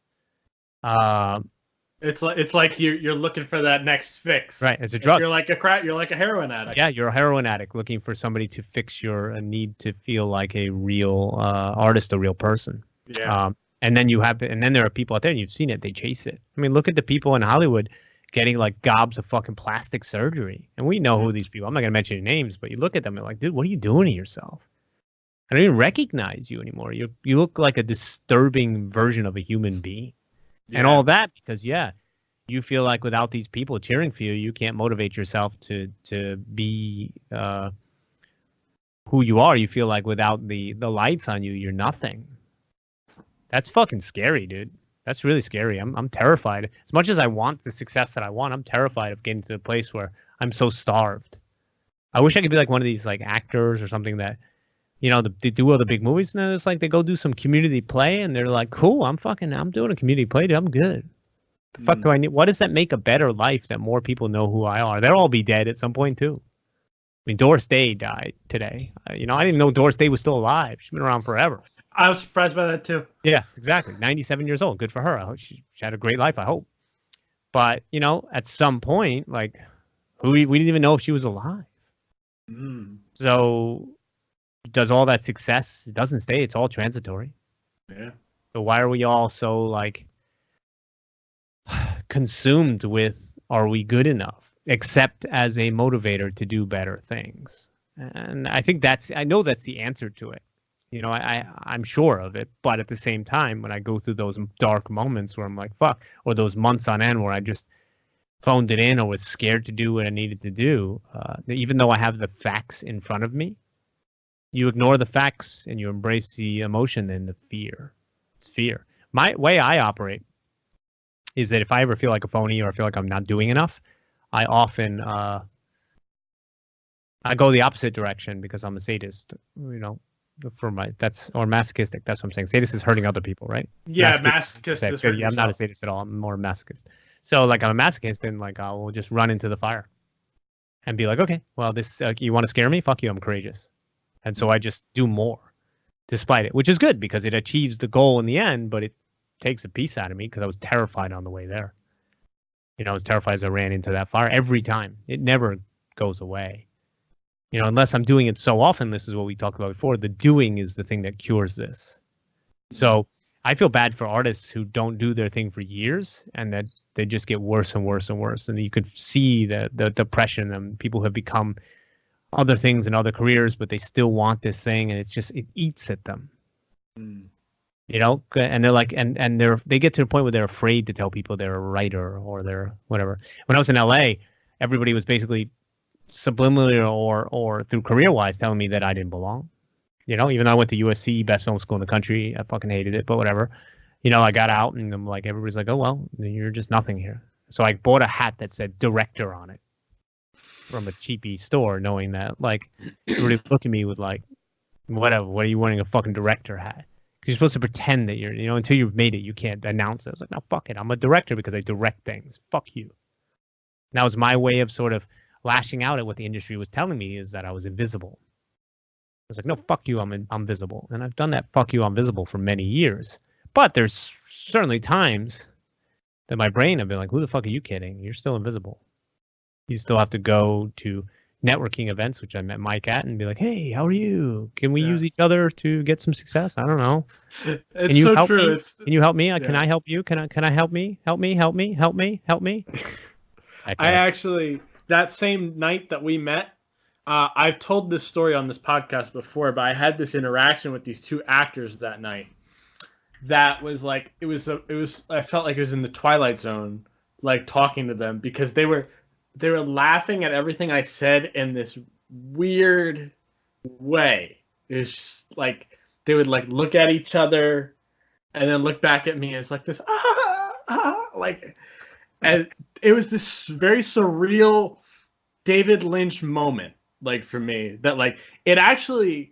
Speaker 1: it's like you're looking for that next fix.
Speaker 2: Right, it's a drug.
Speaker 1: You're like a heroin addict.
Speaker 2: Yeah, you're a heroin addict looking for somebody to fix your need to feel like a real artist, a real person.
Speaker 1: Yeah.
Speaker 2: And then there are people out there, and you've seen it. They chase it. I mean, look at the people in Hollywood getting like gobs of fucking plastic surgery, and we know who these people. I'm not gonna mention any names, but you look at them and like, dude, what are you doing to yourself? I don't even recognize you anymore. You look like a disturbing version of a human being. Yeah. And all that because, you feel like without these people cheering for you, you can't motivate yourself to be who you are. You feel like without the lights on you, you're nothing. That's fucking scary, dude. That's really scary. I'm terrified. As much as I want the success that I want, I'm terrified of getting to the place where I'm so starved. I wish I could be like one of these like actors or something that, you know, they do all the big movies, and then it's like they go do some community play, and they're like, cool, I'm doing a community play, dude. I'm good. The fuck do I need? What does that make a better life that more people know who I are? They'll all be dead at some point, too. I mean, Doris Day died today. You know, I didn't even know Doris Day was still alive. She's been around forever.
Speaker 1: I was surprised by that, too.
Speaker 2: Yeah, exactly. 97 years old. Good for her. I hope she had a great life, I hope. But, you know, at some point, like, we didn't even know if she was alive. So does all that success, it doesn't stay. It's all transitory.
Speaker 1: Yeah.
Speaker 2: So why are we all so like consumed with, are we good enough, except as a motivator to do better things? And I think I know that's the answer to it. You know, I'm sure of it. But at the same time, when I go through those dark moments where I'm like, fuck, or those months on end where I just phoned it in or was scared to do what I needed to do, even though I have the facts in front of me, you ignore the facts and you embrace the emotion and the fear. It's fear. My way I operate is that if I ever feel like a phony or I feel like I'm not doing enough, I often I go the opposite direction because I'm a sadist. You know, or masochistic. That's what I'm saying. Sadist is hurting other people, right?
Speaker 1: Yeah, masochist.
Speaker 2: Yeah, I'm not a sadist at all. I'm more a masochist. So like I'm a masochist, and like I will just run into the fire and be like, okay, well, this you want to scare me? Fuck you, I'm courageous. And so I just do more despite it, which is good because it achieves the goal in the end, but it takes a piece out of me because I was terrified on the way there. You know, I was terrified as I ran into that fire every time. It never goes away. You know, unless I'm doing it so often, this is what we talked about before, the doing is the thing that cures this. So I feel bad for artists who don't do their thing for years and that they just get worse and worse and worse. And you could see the depression and people who have become other things in other careers, but they still want this thing, and it eats at them. You know, and they're like, and they get to a point where they're afraid to tell people they're a writer or they're whatever. When I was in LA, everybody was basically subliminally or through career-wise telling me that I didn't belong. You know, even though I went to USC, best film school in the country, I fucking hated it, but whatever. You know, I got out and I'm like, everybody's like, oh, well, you're just nothing here. So I bought a hat that said director on it from a cheapy store, knowing that, like, everybody look at me with like, whatever, what are you wearing a fucking director hat? Because you're supposed to pretend that you're, you know, until you've made it, you can't announce it. I was like, no, fuck it. I'm a director because I direct things. Fuck you. And that was my way of sort of lashing out at what the industry was telling me, is that I was invisible. I was like, no, fuck you, I'm visible. And I've done that fuck you, I'm visible for many years. But there's certainly times that my brain, I've been like, who the fuck are you kidding? You're still invisible. You still have to go to networking events, which I met Mike at, and be like, hey, how are you? Can we use each other to get some success? I don't know.
Speaker 1: It's so true.
Speaker 2: Can you help me? Can I help you? Can I help me? Help me.
Speaker 1: I actually, that same night that we met, I've told this story on this podcast before, but I had this interaction with these two actors that night. That was like, I felt like it was in the Twilight Zone, like talking to them, because they were laughing at everything I said in this weird way. It was just like, they would like look at each other and then look back at me, and it's like this, like, and it was this very surreal David Lynch moment, like, for me, that like, it actually,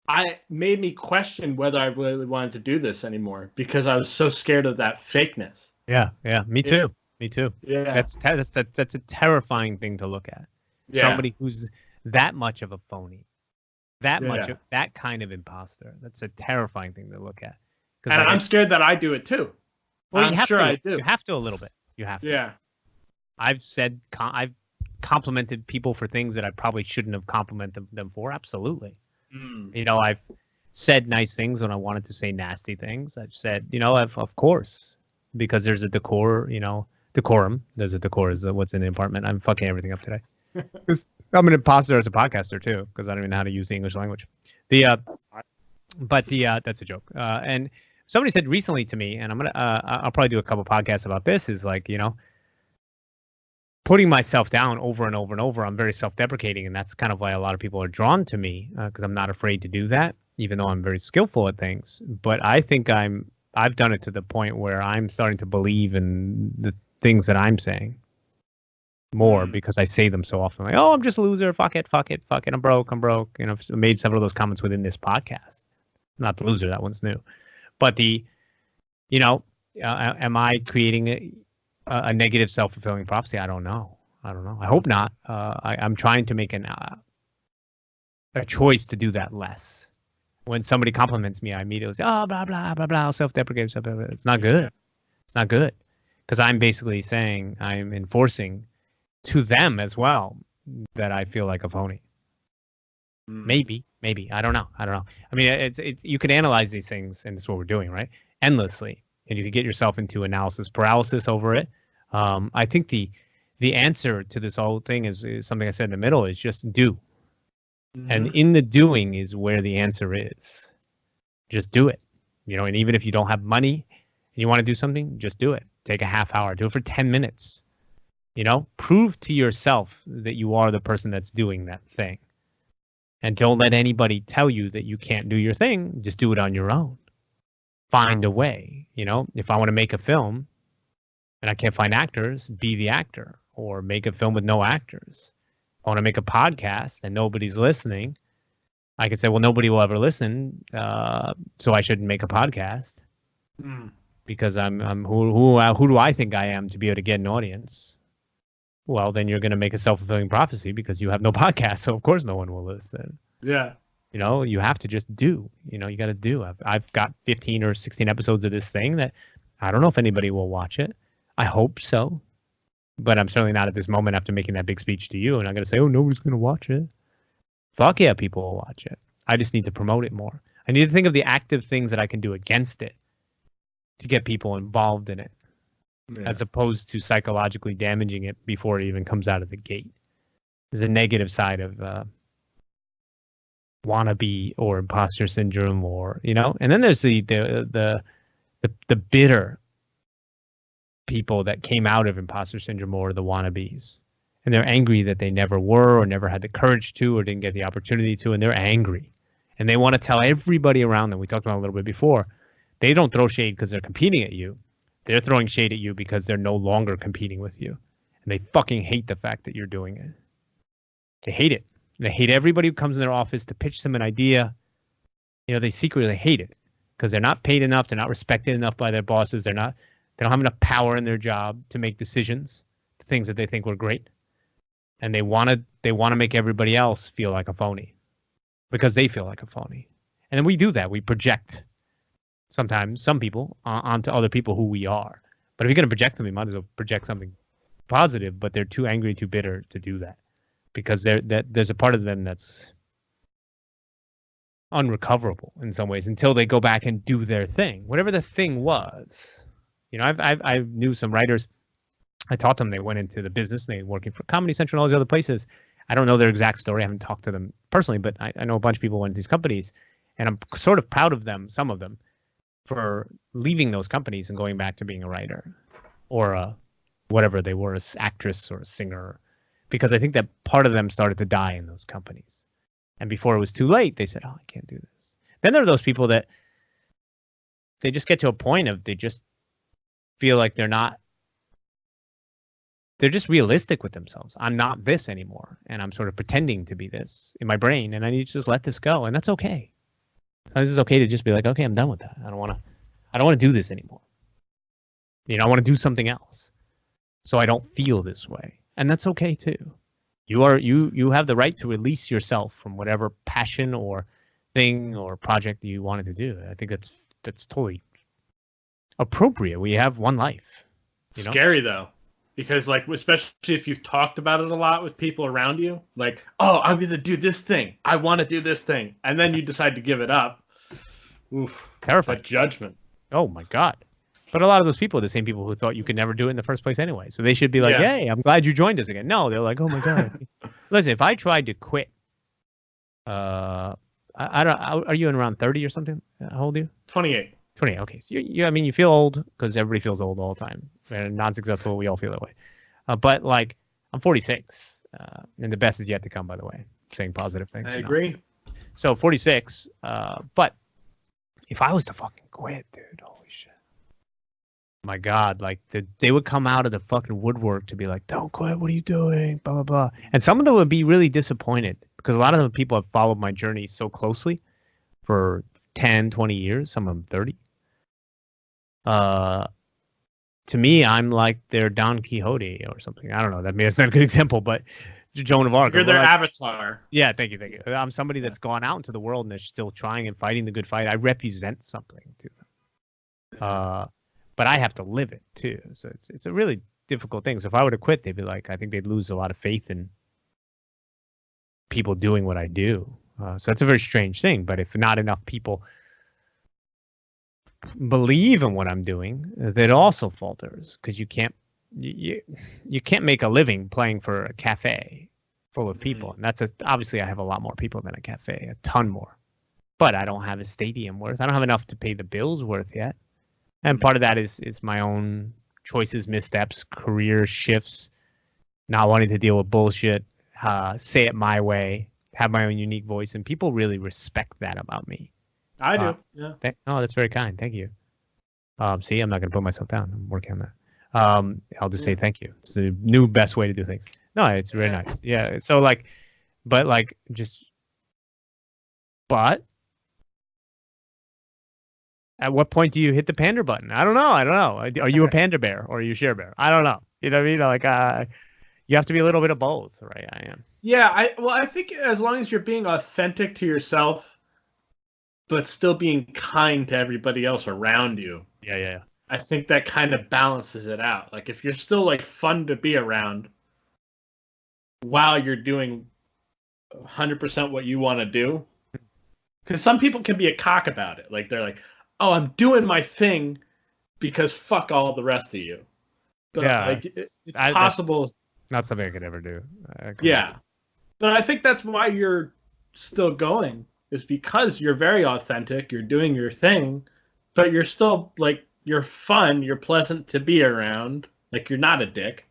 Speaker 1: I made me question whether I really wanted to do this anymore, because I was so scared of that fakeness.
Speaker 2: Yeah, me too. Me too.
Speaker 1: Yeah,
Speaker 2: that's a terrifying thing to look at. Yeah. Somebody who's that much of a phony, that much of that kind of imposter. That's a terrifying thing to look at.
Speaker 1: And I'm scared that I do it too.
Speaker 2: Well, I'm sure I do. You have to a little bit. You have to.
Speaker 1: Yeah.
Speaker 2: I've complimented people for things that I probably shouldn't have complimented them for. Absolutely. You know, I've said nice things when I wanted to say nasty things. I've said, you know, of course, because there's a decorum. There's a decor is what's in the apartment. I'm fucking everything up today. I'm an imposter as a podcaster too, because I don't even know how to use the English language. That's a joke. And somebody said recently to me, and I'll probably do a couple podcasts about this, is like, you know, putting myself down over and over and over. I'm very self-deprecating, and that's kind of why a lot of people are drawn to me, because I'm not afraid to do that, even though I'm very skillful at things. But I think I've done it to the point where I'm starting to believe in the things that I'm saying more, because I say them so often. Like, oh, I'm just a loser. Fuck it. I'm broke. You know, I've made several of those comments within this podcast. Not the loser. That one's new. But am I creating a negative self-fulfilling prophecy? I don't know. I hope not. I'm trying to make a choice to do that less. When somebody compliments me, I immediately say, oh, blah, blah, blah, blah, self-deprecating, It's not good. It's not good. Because I'm basically saying, I'm enforcing to them as well that I feel like a phony. Maybe. I don't know. I mean, it's you could analyze these things, and that's what we're doing, right? Endlessly. And you could get yourself into analysis paralysis over it. I think the answer to this whole thing is something I said in the middle, is just do. And in the doing is where the answer is. Just do it. You know, and even if you don't have money and you want to do something, just do it. Take a half hour. Do it for 10 minutes. You know, prove to yourself that you are the person that's doing that thing. And don't let anybody tell you that you can't do your thing. Just do it on your own. Find a way. You know, if I want to make a film and I can't find actors, be the actor. Or make a film with no actors. I want to make a podcast and nobody's listening. I could say, well, nobody will ever listen, so I shouldn't make a podcast. Because I'm who do I think I am to be able to get an audience? Well, then you're going to make a self-fulfilling prophecy, because you have no podcast, so of course no one will listen.
Speaker 1: Yeah.
Speaker 2: You know, you have to just do. You know, you got to do. I've got 15 or 16 episodes of this thing that I don't know if anybody will watch it. I hope so. But I'm certainly not at this moment after making that big speech to you, and I'm going to say, oh, nobody's going to watch it. Fuck yeah, people will watch it. I just need to promote it more. I need to think of the active things that I can do against it to get people involved in it, as opposed to psychologically damaging it before it even comes out of the gate. There's a negative side of wannabe or imposter syndrome, or, you know, and then there's the bitter people that came out of imposter syndrome, or the wannabes, and they're angry that they never were, or never had the courage to, or didn't get the opportunity to, and they're angry, and they want to tell everybody around them. We talked about it a little bit before. They don't throw shade because they're competing at you. They're throwing shade at you because they're no longer competing with you, and they fucking hate the fact that you're doing it. They hate it. They hate everybody who comes in their office to pitch them an idea. You know, they secretly hate it because they're not paid enough. They're not respected enough by their bosses. They don't have enough power in their job to make decisions, to things that they think were great, and they want to make everybody else feel like a phony because they feel like a phony. And then we do that. We project sometimes some people onto other people who we are. But if you're going to project them, you might as well project something positive, but they're too angry, too bitter to do that because there's a part of them that's unrecoverable in some ways until they go back and do their thing, whatever the thing was. You know, I knew some writers. I taught them. They went into the business. And they were working for Comedy Central and all these other places. I don't know their exact story. I haven't talked to them personally, but I know a bunch of people went to these companies, and I'm sort of proud of them, some of them, for leaving those companies and going back to being a writer or whatever they were, an actress or a singer, because I think that part of them started to die in those companies. And before it was too late, they said, oh, I can't do this. Then there are those people that they just get to a point of they just feel like they're just realistic with themselves. I'm not this anymore. And I'm sort of pretending to be this in my brain. And I need to just let this go. And that's okay. Sometimes it's okay to just be like, okay, I'm done with that. I don't want to do this anymore. You know, I want to do something else. So I don't feel this way. And that's okay too. You have the right to release yourself from whatever passion or thing or project you wanted to do. I think that's totally appropriate. We have one life. You know?
Speaker 1: Scary though, because like especially if you've talked about it a lot with people around you, like, oh, I'm gonna do this thing. I want to do this thing, and then you decide to give it up. Oof,
Speaker 2: terrifying.
Speaker 1: That judgment.
Speaker 2: Oh my God. But a lot of those people are the same people who thought you could never do it in the first place anyway. So they should be like, hey, I'm glad you joined us again. No, they're like, oh my God. Listen, if I tried to quit, I don't. Are you in around 30 or something? How old are you?
Speaker 1: 28.
Speaker 2: 28. Okay. So you feel old because everybody feels old all the time. And non-successful, we all feel that way. But like, I'm 46, and the best is yet to come. By the way, saying positive things.
Speaker 1: I agree.
Speaker 2: So 46. But if I was to fucking quit, dude, holy shit. My God, like they would come out of the fucking woodwork to be like, don't quit, what are you doing? Blah, blah, blah. And some of them would be really disappointed because a lot of them people have followed my journey so closely for 10, 20 years, some of them 30. To me, I'm like their Don Quixote or something. I don't know. That's not a good example, but Joan of Arc.
Speaker 1: You're their avatar.
Speaker 2: Yeah, thank you. I'm somebody that's gone out into the world and they're still trying and fighting the good fight. I represent something to them. But I have to live it too. So it's a really difficult thing. So if I were to quit, they'd be like, I think they'd lose a lot of faith in people doing what I do. So that's a very strange thing. But if not enough people believe in what I'm doing, that also falters because you can't make a living playing for a cafe full of people. And that's obviously I have a lot more people than a cafe, a ton more. But I don't have a stadium worth. I don't have enough to pay the bills worth yet. And part of that is my own choices, missteps, career shifts, not wanting to deal with bullshit, say it my way, have my own unique voice. And people really respect that about me.
Speaker 1: I do. Yeah.
Speaker 2: That's very kind. Thank you. See, I'm not going to put myself down. I'm working on that. I'll just say thank you. It's the new best way to do things. No, it's very nice. Yeah. So like, but at what point do you hit the pander button? I don't know. Are you a panda bear or are you a share bear? I don't know. You know what I mean? Like, you have to be a little bit of both, right? I am.
Speaker 1: Yeah. I think as long as you're being authentic to yourself, but still being kind to everybody else around you.
Speaker 2: Yeah.
Speaker 1: I think that kind of balances it out. Like if you're still like fun to be around while you're doing 100% what you want to do. Because some people can be a cock about it. Like they're like, oh, I'm doing my thing because fuck all the rest of you. But like it's possible.
Speaker 2: Not something I could ever do.
Speaker 1: Yeah. But I think that's why you're still going, is because you're very authentic, you're doing your thing, but you're still like, you're fun, you're pleasant to be around, like you're not a dick.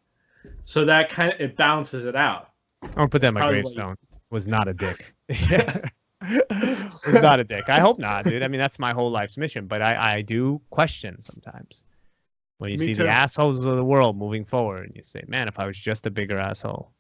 Speaker 1: So that it balances it out.
Speaker 2: I'll put that in my gravestone. Was not a dick. Was not a dick. I hope not, dude. I mean, that's my whole life's mission, but I do question sometimes. When you see the assholes of the world moving forward, and you say, man, if I was just a bigger asshole.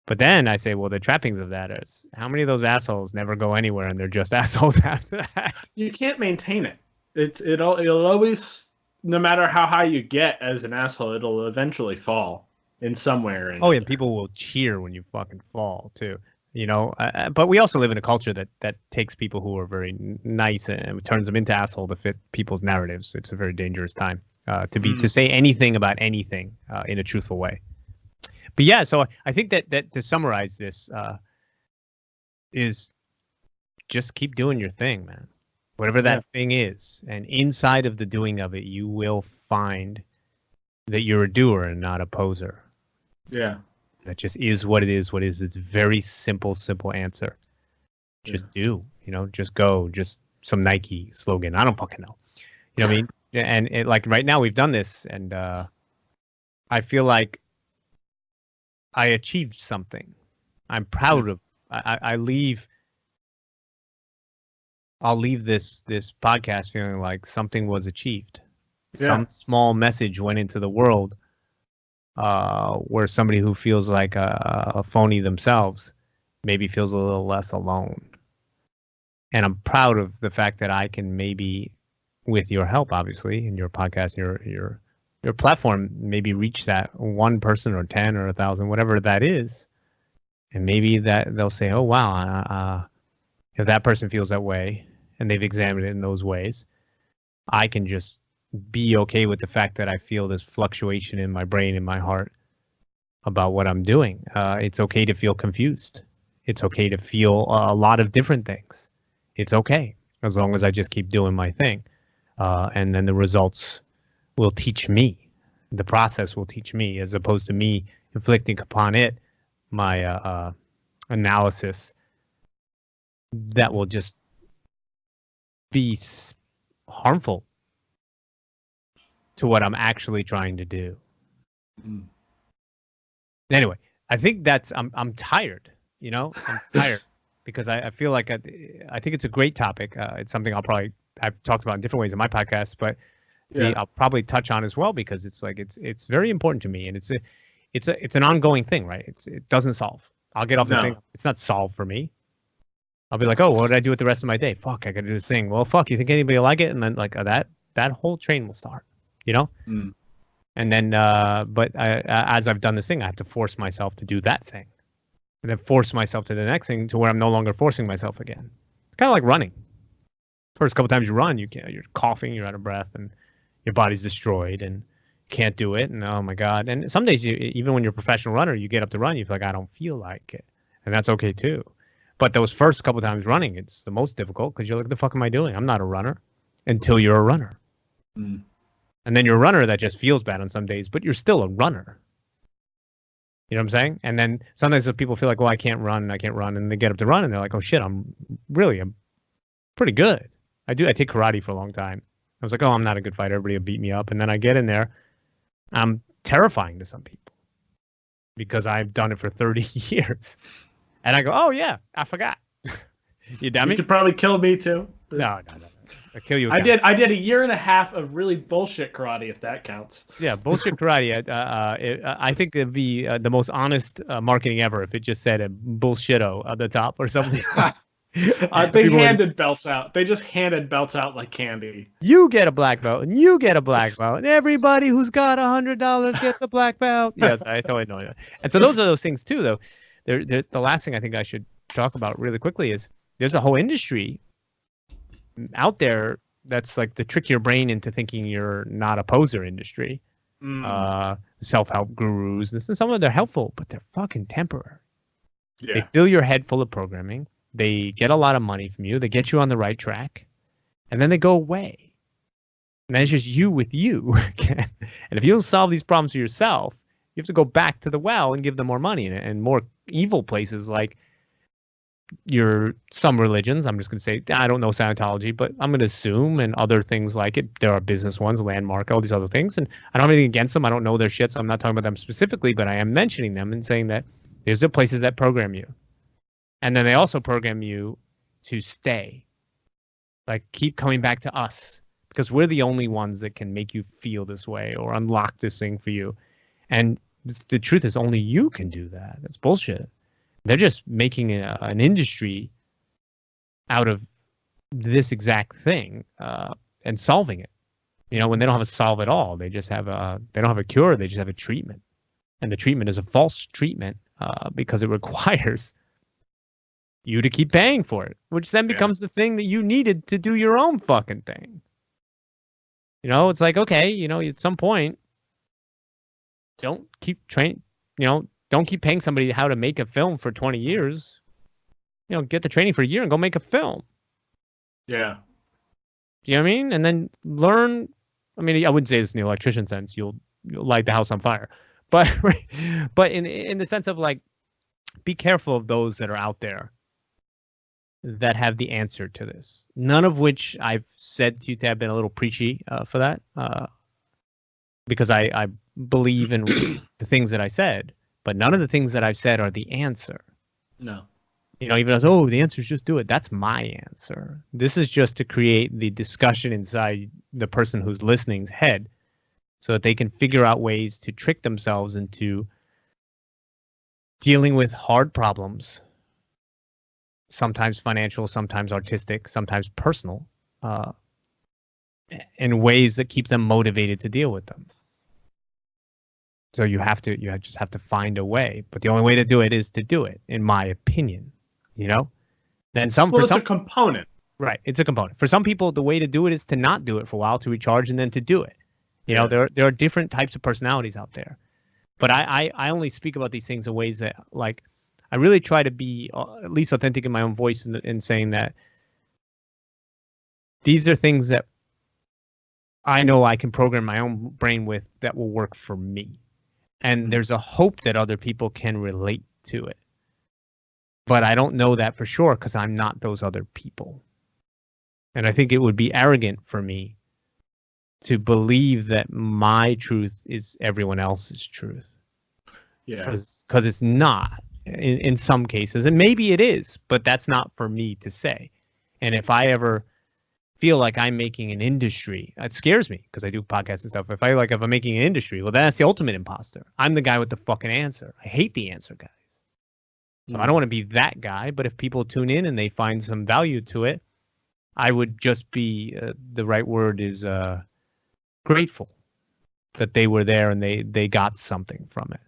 Speaker 2: But then I say, well, the trappings of that is, how many of those assholes never go anywhere and they're just assholes after that?
Speaker 1: You can't maintain it. It'll always, no matter how high you get as an asshole, it'll eventually fall. in some way or
Speaker 2: Oh,
Speaker 1: another.
Speaker 2: yeah, people will cheer when you fucking fall too. You know, but we also live in a culture that takes people who are very nice and turns them into asshole to fit people's narratives. It's a very dangerous time to say anything about anything in a truthful way. But yeah, so I think that to summarize this is just keep doing your thing, man. Whatever that thing is, and inside of the doing of it, you will find that you're a doer and not a poser.
Speaker 1: Yeah.
Speaker 2: That just is what it is. What it is. It's a very simple answer. Just do, you know, just go, just some Nike slogan. I don't fucking know. You know what I mean? And it, like right now we've done this and I feel like I achieved something. I'm proud of, I'll leave this podcast feeling like something was achieved. Yeah. Some small message went into the world where somebody who feels like a phony themselves maybe feels a little less alone. And I'm proud of the fact that I can maybe, with your help, obviously, in your podcast, your platform, maybe reach that one person or 10 or 1,000, whatever that is. And maybe that they'll say, oh, wow, if that person feels that way and they've examined it in those ways, I can just be okay with the fact that I feel this fluctuation in my brain, in my heart about what I'm doing. It's okay to feel confused. It's okay to feel a lot of different things. It's okay as long as I just keep doing my thing. And then the results will teach me. The process will teach me, as opposed to me inflicting upon it my analysis that will just be harmful to what I'm actually trying to do. Anyway, I think that's I'm tired. You know, I'm tired because I feel like I think it's a great topic. It's something I've talked about in different ways in my podcast, but I'll probably touch on as well because it's like it's very important to me, and it's an ongoing thing, right? It doesn't solve. I'll get off this thing. It's not solved for me. I'll be like, oh, what did I do with the rest of my day? Fuck, I got to do this thing. Well, fuck, you think anybody will like it? And then like that whole train will start, you know? And then, but as I've done this thing, I have to force myself to do that thing. And then force myself to the next thing to where I'm no longer forcing myself again. It's kind of like running. First couple times you run, you're coughing, you're out of breath, and your body's destroyed, and you can't do it. And oh my God. And some days, even when you're a professional runner, you get up to run, you feel like, I don't feel like it. And that's okay too. But those first couple times running, it's the most difficult because you're like, the fuck am I doing? I'm not a runner until you're a runner. And then you're a runner that just feels bad on some days, but you're still a runner. You know what I'm saying? And then sometimes people feel like, well, I can't run. And they get up to run and they're like, oh shit, I'm pretty good. I take karate for a long time. I was like, oh, I'm not a good fighter. Everybody will beat me up. And then I get in there. I'm terrifying to some people because I've done it for 30 years. And I go, oh yeah, I forgot. You dummy.
Speaker 1: You could probably kill me too.
Speaker 2: No. I kill you.
Speaker 1: I did a year and a half of really bullshit karate, if that counts.
Speaker 2: Yeah, bullshit karate. I think it'd be the most honest marketing ever if it just said a bullshitto at the top or something.
Speaker 1: They handed belts out. They just handed belts out like candy.
Speaker 2: You get a black belt, and you get a black belt, and everybody who's got $100 gets a black belt. Yes, I totally know that. And so those are those things too, though. The last thing I think I should talk about really quickly is there's a whole industry out there that's like to trick your brain into thinking you're not a poser industry. Self-help gurus. And some of them are helpful, but they're fucking temporary. Yeah. They fill your head full of programming. They get a lot of money from you. They get you on the right track. And then they go away. And then it's just you with you. And if you don't solve these problems for yourself, you have to go back to the well and give them more money. And more evil places like some religions, I'm just going to say, I don't know Scientology, but I'm going to assume, and other things like it. There are business ones, Landmark, all these other things. And I don't have anything against them. I don't know their shit, so I'm not talking about them specifically, but I am mentioning them and saying that there's the places that program you. And then they also program you to stay. Like, keep coming back to us because we're the only ones that can make you feel this way or unlock this thing for you. And the truth is only you can do that. That's bullshit. They're just making an industry out of this exact thing and solving it. You know, when they don't have a solve at all, they just have they don't have a cure. They just have a treatment. And the treatment is a false treatment because it requires you to keep paying for it, which then becomes the thing that you needed to do your own fucking thing. It's like, okay, at some point, don't keep don't keep paying somebody how to make a film for 20 years. Get the training for a year and go make a film.
Speaker 1: Yeah.
Speaker 2: You know what I mean? And then learn. I mean, I wouldn't say this in the electrician sense. You'll light the house on fire. But in the sense of like, be careful of those that are out there that have the answer to this. None of which I've said to you to have been a little preachy for that, because I believe in the things that I said, but none of the things that I've said are the answer.
Speaker 1: No.
Speaker 2: Even as, oh, the answer is just do it. That's my answer. This is just to create the discussion inside the person who's listening's head so that they can figure out ways to trick themselves into dealing with hard problems, sometimes financial, sometimes artistic, sometimes personal, in ways that keep them motivated to deal with them. So you just have to find a way. But the only way to do it is to do it, in my opinion. Then it's a
Speaker 1: component.
Speaker 2: Right, it's a component. For some people, the way to do it is to not do it for a while, to recharge, and then to do it. There are different types of personalities out there. But I only speak about these things in ways that, like, I really try to be at least authentic in my own voice in saying that these are things that I know I can program my own brain with that will work for me. And there's a hope that other people can relate to it. But I don't know that for sure because I'm not those other people. And I think it would be arrogant for me to believe that my truth is everyone else's truth.
Speaker 1: Yeah.
Speaker 2: Because it's not in some cases. And maybe it is, but that's not for me to say. And if I ever feel like I'm making an industry, it scares me because I do podcasts and stuff. If I'm making an industry, well, that's the ultimate imposter. I'm the guy with the fucking answer. I hate the answer guys. So I don't want to be that guy, but if people tune in and they find some value to it, I would just be, the right word is grateful that they were there and they got something from it.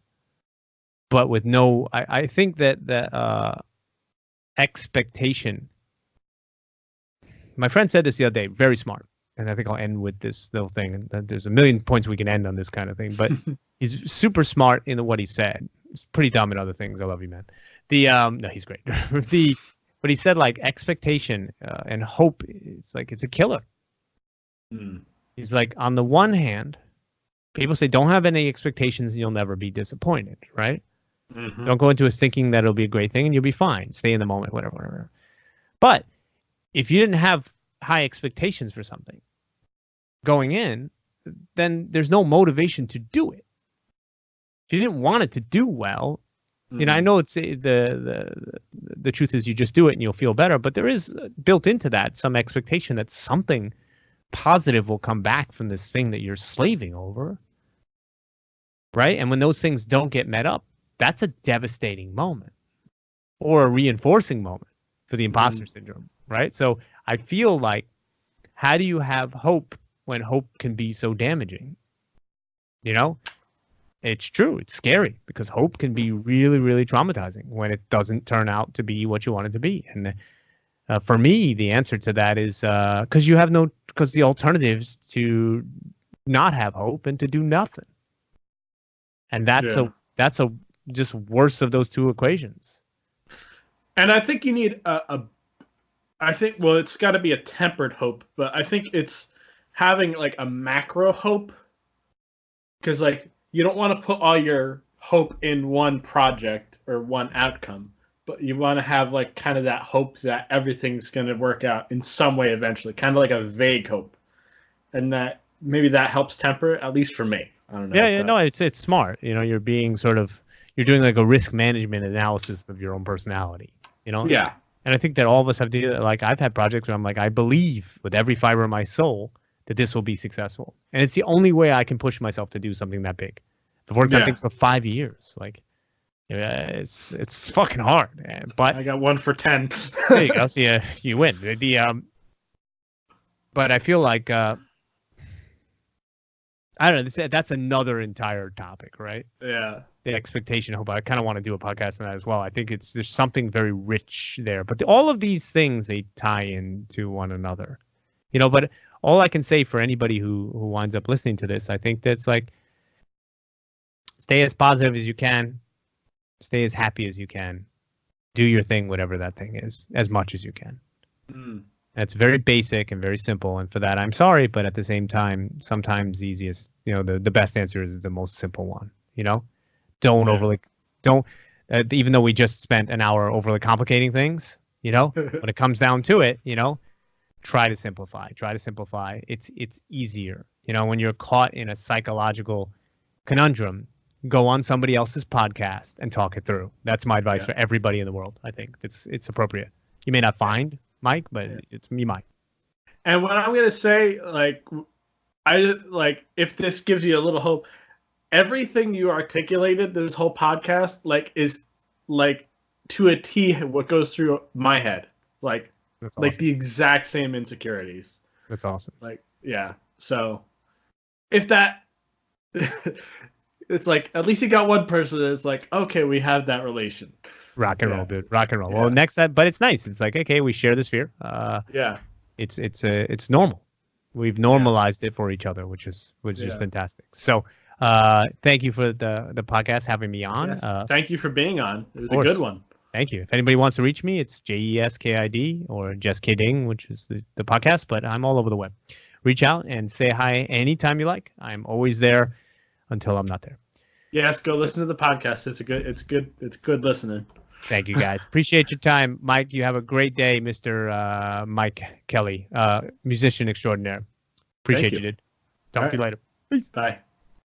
Speaker 2: But with no, I think that expectation. My friend said this the other day, very smart. And I think I'll end with this little thing. And there's a million points we can end on this kind of thing, but he's super smart in what he said. He's pretty dumb in other things. I love you, man. No, he's great. But he said like expectation and hope. It's a killer. He's like, on the one hand, people say don't have any expectations and you'll never be disappointed, right? Mm-hmm. Don't go into it thinking that it'll be a great thing and you'll be fine. Stay in the moment, whatever. But if you didn't have high expectations for something going in, then there's no motivation to do it. If you didn't want it to do well, I know it's the truth is you just do it and you'll feel better, but there is built into that some expectation that something positive will come back from this thing that you're slaving over, right? And when those things don't get met up, that's a devastating moment or a reinforcing moment for the imposter syndrome, right? So I feel like, how do you have hope when hope can be so damaging? It's true. It's scary because hope can be really, really traumatizing when it doesn't turn out to be what you want it to be. And for me, the answer to that is because the alternatives to not have hope and to do nothing. And that's a just worse of those two equations.
Speaker 1: And I think you need it's got to be a tempered hope, but I think it's having like a macro hope, because like you don't want to put all your hope in one project or one outcome, but you want to have like kind of that hope that everything's going to work out in some way eventually, kind of like a vague hope, and that maybe that helps temper it, at least for me. I don't know.
Speaker 2: No, it's smart. You're being you're doing like a risk management analysis of your own personality.
Speaker 1: Yeah.
Speaker 2: And I think that all of us have to do that. Like I've had projects where I'm like, I believe with every fiber of my soul that this will be successful. And it's the only way I can push myself to do something that big. I've worked on things for 5 years. Like, it's fucking hard. But
Speaker 1: I got 1 for 10.
Speaker 2: There you go. So you win. But I feel like I don't know. That's another entire topic, right?
Speaker 1: Yeah.
Speaker 2: The expectation. I kind of want to do a podcast on that as well. I think there's something very rich there. But all of these things, they tie into one another, But all I can say for anybody who winds up listening to this, I think that's like, stay as positive as you can, stay as happy as you can, do your thing, whatever that thing is, as much as you can. That's very basic and very simple, and for that I'm sorry, but at the same time, sometimes the easiest, the best answer is the most simple one. Don't even though we just spent an hour overly complicating things, when it comes down to it, try to simplify. It's easier. When you're caught in a psychological conundrum, go on somebody else's podcast and talk it through. That's my advice for everybody in the world. I think it's appropriate. You may not find Mike, but you might.
Speaker 1: And what I'm gonna say, if this gives you a little hope, everything you articulated this whole podcast, is to a T what goes through my head,
Speaker 2: That's awesome.
Speaker 1: The exact same insecurities.
Speaker 2: That's awesome.
Speaker 1: So if that, it's at least you got one person that's okay, we have that relation.
Speaker 2: Rock and roll, dude. Rock and roll. Yeah. Well, next time, but it's nice. It's okay, we share this fear. It's normal. We've normalized it for each other, which is fantastic. So, thank you for the podcast, having me on.
Speaker 1: Yes. Thank you for being on. It was a good one.
Speaker 2: Thank you. If anybody wants to reach me, it's JESKID or Just Kidding, which is the podcast, but I'm all over the web. Reach out and say hi anytime you like. I'm always there until I'm not there.
Speaker 1: Yes, go listen to the podcast. It's good listening.
Speaker 2: Thank you, guys. Appreciate your time. Mike, you have a great day, Mr. Mike Kelly, musician extraordinaire. Appreciate you, dude. Talk to you later.
Speaker 1: Peace. Bye.